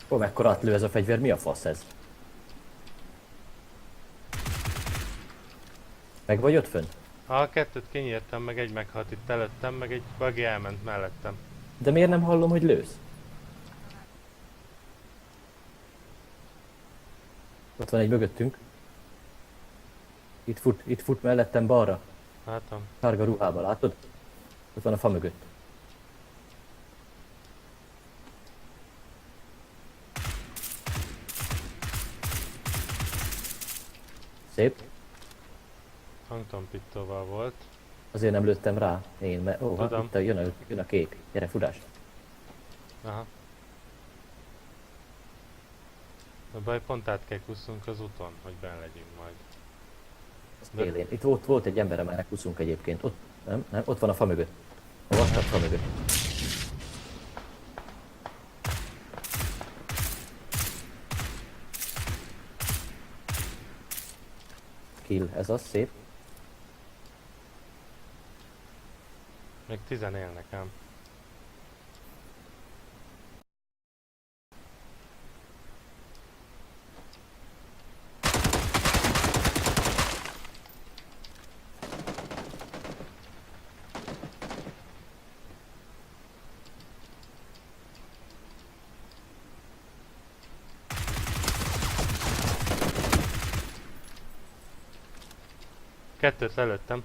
Ó, mekkora átlő ez a fegyver, mi a fasz ez? Meg vagy ott fönn? A kettőt kinyírtam, meg egy meghalt itt előttem, meg egy buggy elment mellettem. De miért nem hallom, hogy lősz? Ott van egy mögöttünk. Itt fut mellettem balra. Látom. Sárga ruhában, látod? Ott van a fa mögött. Szép. Hangtompítóval volt. Azért nem lőttem rá. Én, mert Tudom. itt jön a kék. Gyere, fudás. Aha. A baj, pont át kell kusszunk az úton, hogy benn legyünk majd. De- Élén. Itt volt egy ember, amelnek kuszunk egyébként. Ott, nem, ott van a fa mögött. A vastag fa mögött. Kill, ez az, szép. Még 10 él nekem. Kettőt lelőttem.